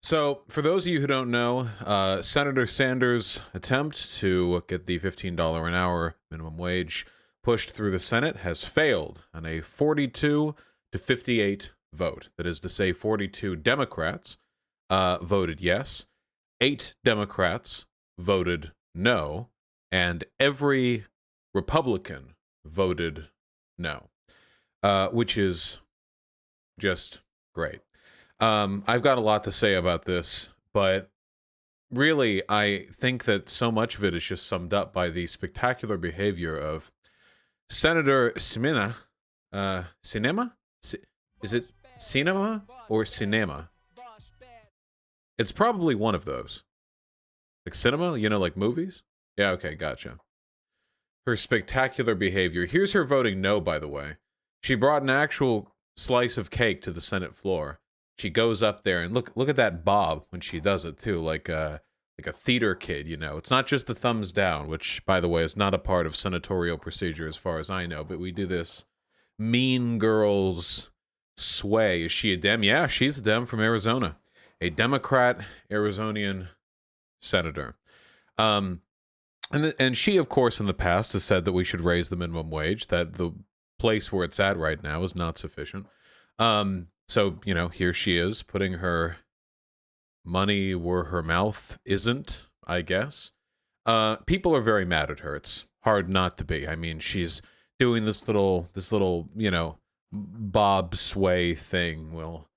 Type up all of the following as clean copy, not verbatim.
So, for those of you who don't know, Senator Sanders' attempt to get the $15 an hour minimum wage pushed through the Senate has failed on a 42 to 58 vote. That is to say, 42 Democrats voted yes, 8 Democrats voted no, and every Republican voted no, which is just great. I've got a lot to say about this, but really, I think that so much of it is just summed up by the spectacular behavior of Senator Simina. Cinema? Is it cinema or cinema? It's probably one of those. Like cinema, you know, like movies? Yeah, okay, gotcha. Her spectacular behavior. Here's her voting no, by the way. She brought an actual slice of cake to the Senate floor. She goes up there and look at that bob when she does it too, like a theater kid, you know. It's not just the thumbs down, which, by the way, is not a part of senatorial procedure as far as I know, but we do this mean girls sway. Is she a Dem? Yeah, she's a Dem from Arizona. A Democrat Arizonian senator. And she, of course, in the past has said that we should raise the minimum wage, that the place where it's at right now is not sufficient. So, you know, here she is putting her money where her mouth isn't, I guess. People are very mad at her. It's hard not to be. I mean, she's doing this little, you know, bob sway thing, well,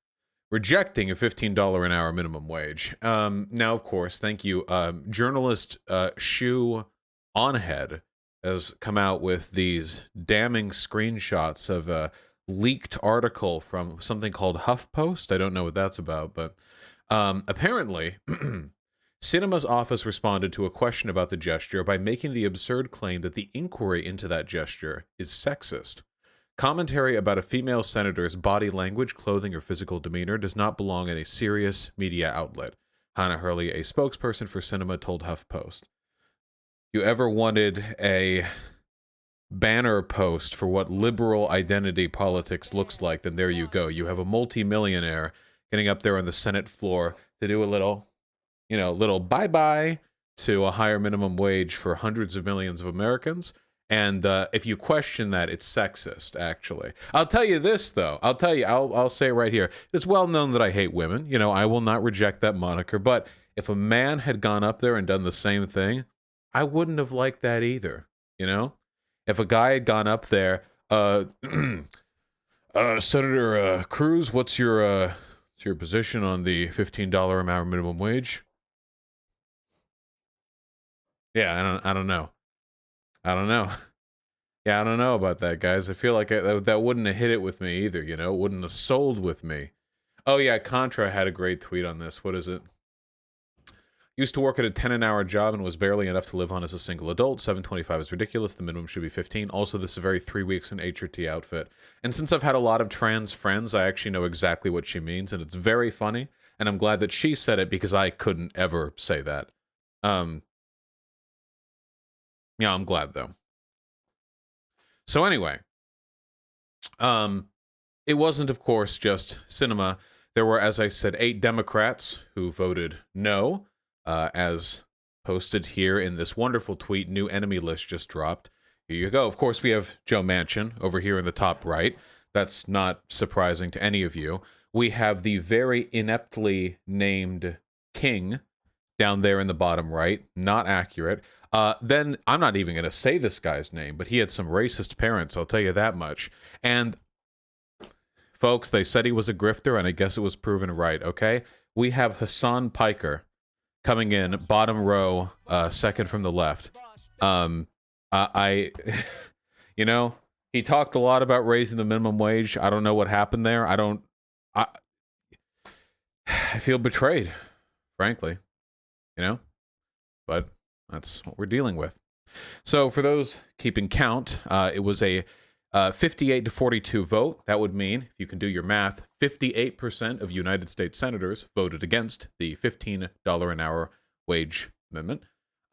rejecting a $15 an hour minimum wage. Now, of course, thank you. Journalist Shoe Onhead has come out with these damning screenshots of a leaked article from something called HuffPost. I don't know what that's about, but apparently Sinema's office responded to a question about the gesture by making the absurd claim that the inquiry into that gesture is sexist. Commentary about a female senator's body language, clothing, or physical demeanor does not belong in a serious media outlet. Hannah Hurley, a spokesperson for Sinema, told HuffPost. You ever wanted a banner post for what liberal identity politics looks like, then there you go. You have a multi-millionaire getting up there on the Senate floor to do a little, you know, little bye-bye to a higher minimum wage for hundreds of millions of Americans. And if you question that, it's sexist, actually. I'll tell you this, though. I'll say it right here. It's well known that I hate women. You know, I will not reject that moniker. But if a man had gone up there and done the same thing, I wouldn't have liked that either, you know? If a guy had gone up there, Senator Cruz, what's your position on the $15 an hour minimum wage? Yeah, I don't know. I don't know. Yeah, I don't know about that, guys. I feel like that wouldn't have hit it with me either, you know? It wouldn't have sold with me. Oh, yeah, Contra had a great tweet on this. What is it? Used to work at a 10 an hour job and was barely enough to live on as a single adult. $7.25 is ridiculous. The minimum should be 15. Also, this is a very 3 weeks in HRT outfit. And since I've had a lot of trans friends, I actually know exactly what she means, and it's very funny. And I'm glad that she said it because I couldn't ever say that. Yeah, I'm glad though. So anyway, it wasn't, of course, just Sinema. There were, as I said, 8 Democrats who voted no. As posted here in this wonderful tweet, new enemy list just dropped. Here you go. Of course, we have Joe Manchin over here in the top right. That's not surprising to any of you. We have the very ineptly named King down there in the bottom right. Not accurate. Then, I'm not even going to say this guy's name, but he had some racist parents, I'll tell you that much. And, folks, they said he was a grifter, and I guess it was proven right, okay? We have Hassan Piker coming in, bottom row, second from the left. You know, he talked a lot about raising the minimum wage. I don't know what happened there. I feel betrayed, frankly, you know, but that's what we're dealing with. So for those keeping count, it was a 58 to 42 vote. That would mean, if you can do your math, 58% of United States senators voted against the $15 an hour wage amendment.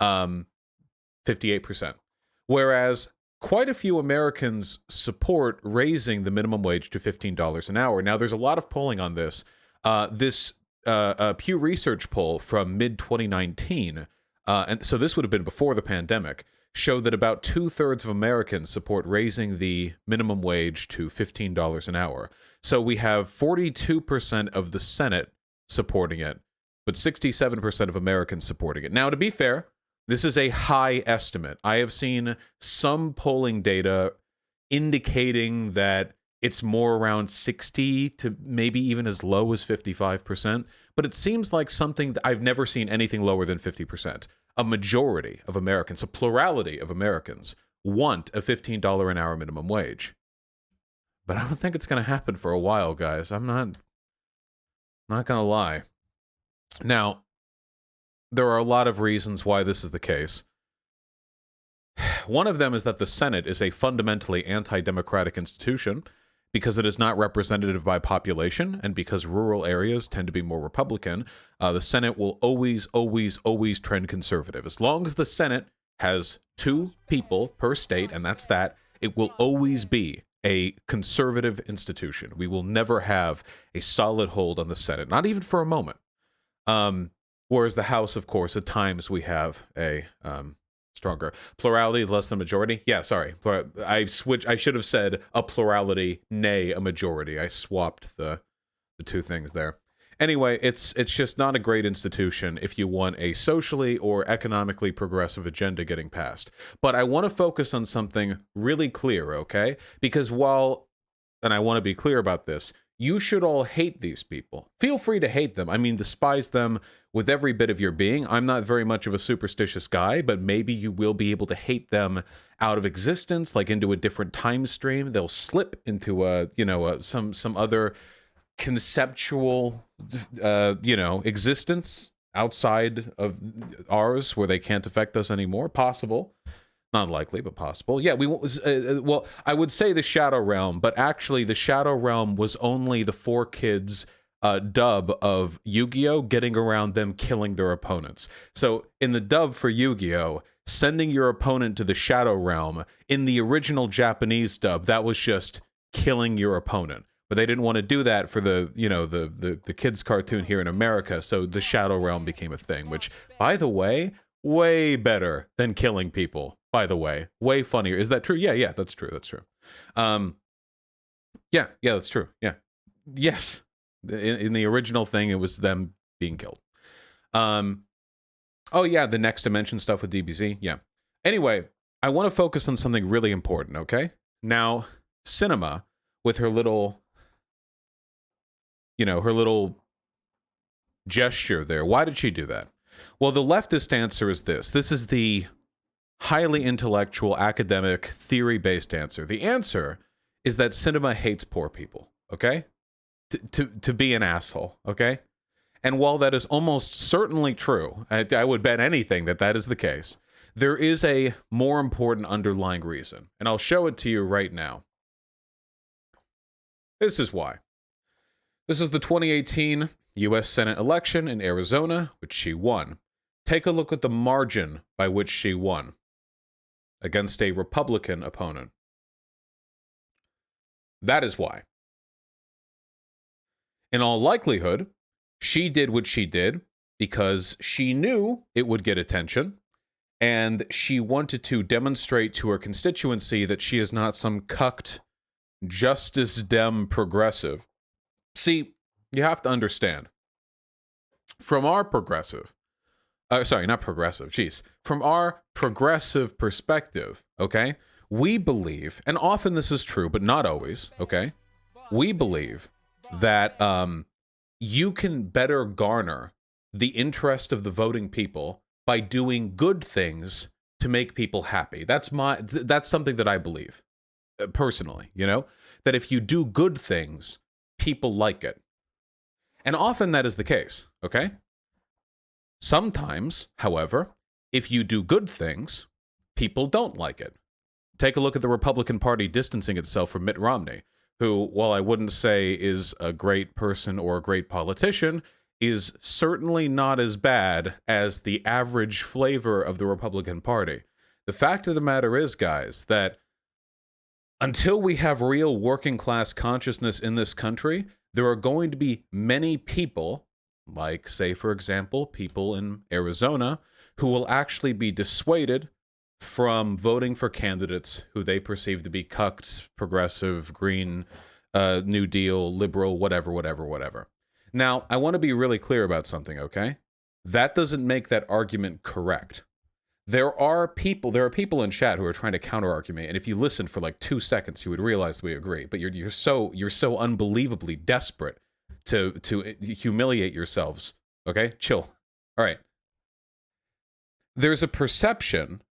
58%. Whereas quite a few Americans support raising the minimum wage to $15 an hour. Now, there's a lot of polling on this. This Pew Research poll from mid-2019, and so this would have been before the pandemic, showed that about 2/3 of Americans support raising the minimum wage to $15 an hour. So we have 42% of the Senate supporting it, but 67% of Americans supporting it. Now, to be fair, this is a high estimate. I have seen some polling data indicating that it's more around 60 to maybe even as low as 55%, but it seems like something that I've never seen anything lower than 50%. A majority of Americans, a plurality of Americans, want a $15 an hour minimum wage. But I don't think it's going to happen for a while, guys. I'm not going to lie. Now, there are a lot of reasons why this is the case. One of them is that the Senate is a fundamentally anti-democratic institution because it is not representative by population, and because rural areas tend to be more Republican. The Senate will always, always, always trend conservative. As long as the Senate has 2 people per state, and that's that, it will always be a conservative institution. We will never have a solid hold on the Senate, not even for a moment. Whereas the House, of course, at times we have a stronger plurality, less than majority. Yeah, sorry. I should have said a plurality, nay, a majority. I swapped the two things there. Anyway, it's just not a great institution if you want a socially or economically progressive agenda getting passed. But I want to focus on something really clear, okay? Because and I want to be clear about this, you should all hate these people. Feel free to hate them. I mean, despise them with every bit of your being. I'm not very much of a superstitious guy, but maybe you will be able to hate them out of existence, like into a different time stream. They'll slip into some other conceptual, existence outside of ours where they can't affect us anymore. Possible. Not likely, but possible. Yeah, well, I would say the Shadow Realm, but actually the Shadow Realm was only the 4 kids' dub of Yu-Gi-Oh! Getting around them killing their opponents. So in the dub for Yu-Gi-Oh!, sending your opponent to the Shadow Realm, in the original Japanese dub, that was just killing your opponent. But they didn't want to do that for the kids' cartoon here in America, so the Shadow Realm became a thing, which, by the way, way better than killing people. By the way, way funnier. Is that true? Yeah, that's true. That's true. Yeah, that's true. Yeah. Yes. In the original thing, it was them being killed. Oh yeah, the next dimension stuff with DBZ. Yeah. Anyway, I want to focus on something really important, okay? Now, Cinema, with her little gesture there, why did she do that? Well, the leftist answer is this. This is the highly intellectual, academic, theory-based answer. The answer is that Cinema hates poor people, okay? To be an asshole, okay? And while that is almost certainly true, I would bet anything that is the case, there is a more important underlying reason, and I'll show it to you right now. This is why. This is the 2018 U.S. Senate election in Arizona, which she won. Take a look at the margin by which she won against a Republican opponent. That is why. In all likelihood, she did what she did because she knew it would get attention, and she wanted to demonstrate to her constituency that she is not some cucked Justice Dem progressive. See, you have to understand. From our progressive, from our progressive perspective, okay, we believe, and often this is true, but not always, okay, we believe that you can better garner the interest of the voting people by doing good things to make people happy. That's something that I believe, personally, that if you do good things, people like it. And often that is the case, okay? Sometimes, however, if you do good things, people don't like it. Take a look at the Republican Party distancing itself from Mitt Romney, who, while I wouldn't say is a great person or a great politician, is certainly not as bad as the average flavor of the Republican Party. The fact of the matter is, guys, that Until we have real working class consciousness in this country, there are going to be many people, like, say, for example, people in Arizona, who will actually be dissuaded from voting for candidates who they perceive to be cucked, progressive, green, New Deal, liberal, whatever. Now, I want to be really clear about something, okay? That doesn't make that argument correct. There are people in chat who are trying to counter-argue, and if you listened for like 2 seconds, you would realize we agree. But you're so unbelievably desperate to humiliate yourselves. Okay, chill. All right. There's a perception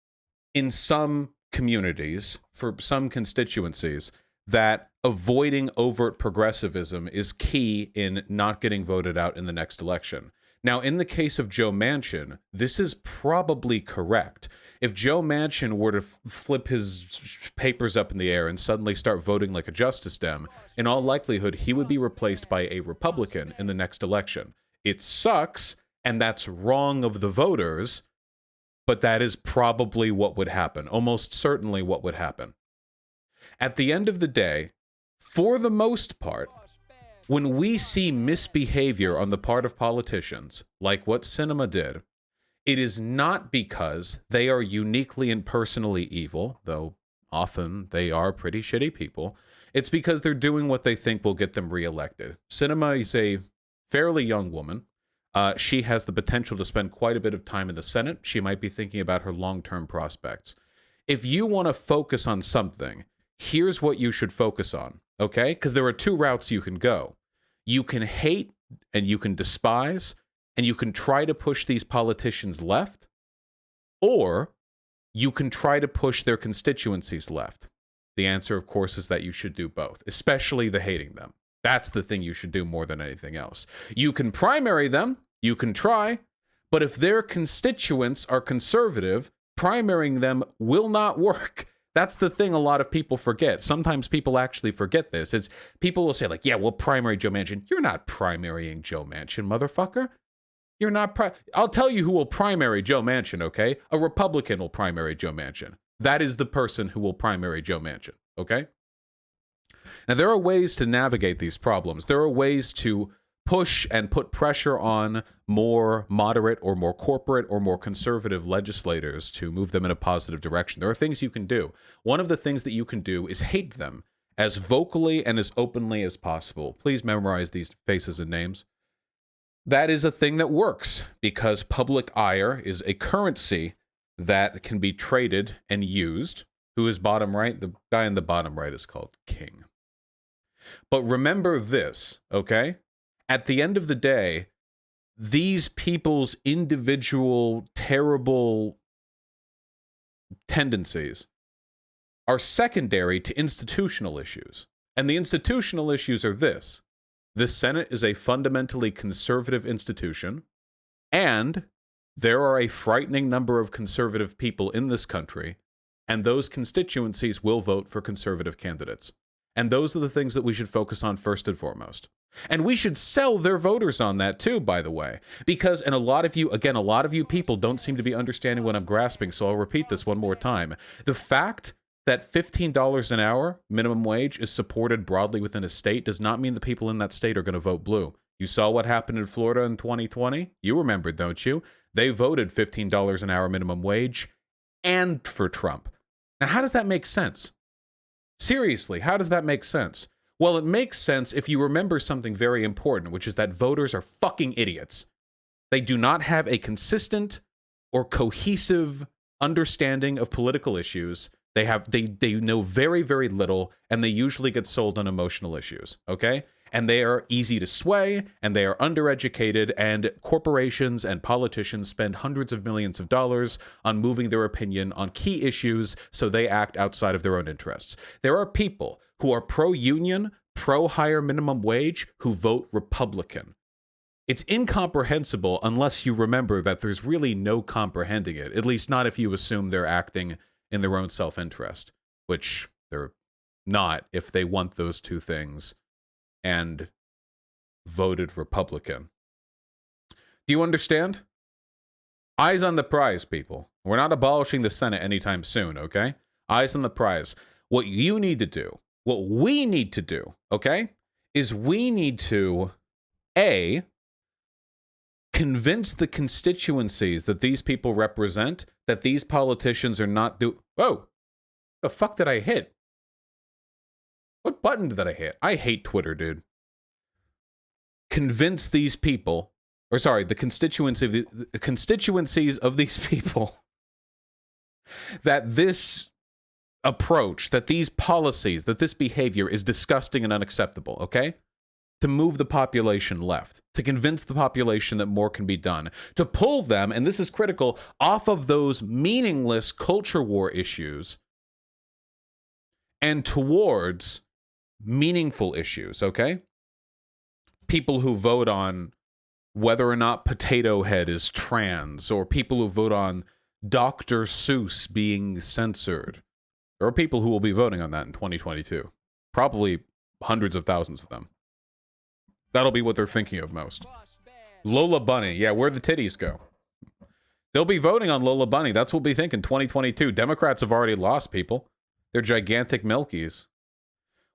in some communities, for some constituencies, that avoiding overt progressivism is key in not getting voted out in the next election. Now, in the case of Joe Manchin, this is probably correct. If Joe Manchin were to flip his papers up in the air and suddenly start voting like a Justice Dem, in all likelihood, he would be replaced by a Republican in the next election. It sucks, and that's wrong of the voters, but that is probably what would happen, almost certainly what would happen. At the end of the day, for the most part, when we see misbehavior on the part of politicians, like what Cinema did, it is not because they are uniquely and personally evil, though often they are pretty shitty people. It's because they're doing what they think will get them reelected. Cinema is a fairly young woman. She has the potential to spend quite a bit of time in the Senate. She might be thinking about her long-term prospects. If you want to focus on something, here's what you should focus on, okay? Because there are two routes you can go. You can hate and you can despise and you can try to push these politicians left, or you can try to push their constituencies left. The answer, of course, is that you should do both, especially the hating them. That's the thing you should do more than anything else. You can primary them, you can try, but if their constituents are conservative, primarying them will not work. That's the thing a lot of people forget. Sometimes people actually forget this. Is people will say, like, yeah, we'll primary Joe Manchin. You're not primarying Joe Manchin, motherfucker. You're not I'll tell you who will primary Joe Manchin, okay? A Republican will primary Joe Manchin. That is the person who will primary Joe Manchin, okay? Now, there are ways to navigate these problems. There are ways to push and put pressure on more moderate or more corporate or more conservative legislators to move them in a positive direction. There are things you can do. One of the things that you can do is hate them as vocally and as openly as possible. Please memorize these faces and names. That is a thing that works because public ire is a currency that can be traded and used. Who is bottom right? The guy in the bottom right is called King. But remember this, okay? At the end of the day, these people's individual terrible tendencies are secondary to institutional issues. And the institutional issues are this. The Senate is a fundamentally conservative institution, and there are a frightening number of conservative people in this country, and those constituencies will vote for conservative candidates. And those are the things that we should focus on first and foremost. And we should sell their voters on that too, by the way. Because, and a lot of you people don't seem to be understanding what I'm grasping, so I'll repeat this one more time. The fact that $15 an hour minimum wage is supported broadly within a state does not mean the people in that state are going to vote blue. You saw what happened in Florida in 2020? You remember, don't you? They voted $15 an hour minimum wage and for Trump. Now, how does that make sense? Seriously, how does that make sense? Well, it makes sense if you remember something very important, which is that voters are fucking idiots. They do not have a consistent or cohesive understanding of political issues. They know very, very little, and they usually get sold on emotional issues, okay? And they are easy to sway, and they are undereducated, and corporations and politicians spend hundreds of millions of dollars on moving their opinion on key issues so they act outside of their own interests. There are people who are pro-union, pro-higher minimum wage, who vote Republican. It's incomprehensible unless you remember that there's really no comprehending it, at least not if you assume they're acting in their own self-interest, which they're not if they want those two things and voted Republican. Do you understand? Eyes on the prize, people. We're not abolishing the Senate anytime soon, okay? Eyes on the prize. What you need to do, what we need to do, okay, is we need to, A, convince the constituencies that these people represent that these politicians are not Whoa, the fuck did I hit? What button did I hit? I hate Twitter, dude. Convince these people, or sorry, the constituencies of these people that this approach, that these policies, that this behavior is disgusting and unacceptable, okay? To move the population left, to convince the population that more can be done, to pull them, and this is critical, off of those meaningless culture war issues and towards meaningful issues, okay? People who vote on whether or not Potato Head is trans, or people who vote on Dr. Seuss being censored. There are people who will be voting on that in 2022. Probably hundreds of thousands of them. That'll be what they're thinking of most. Lola Bunny. Yeah, where'd the titties go? They'll be voting on Lola Bunny. That's what we'll be thinking 2022. Democrats have already lost people. They're gigantic milkies.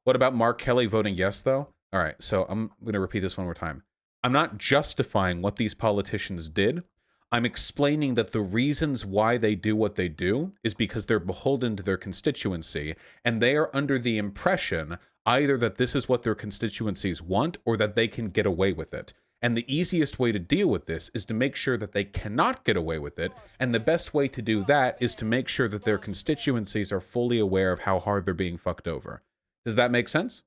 What about Mark Kelly voting yes, though? All right, so I'm going to repeat this one more time. I'm not justifying what these politicians did. I'm explaining that the reasons why they do what they do is because they're beholden to their constituency, and they are under the impression either that this is what their constituencies want or that they can get away with it. And the easiest way to deal with this is to make sure that they cannot get away with it, and the best way to do that is to make sure that their constituencies are fully aware of how hard they're being fucked over. Does that make sense?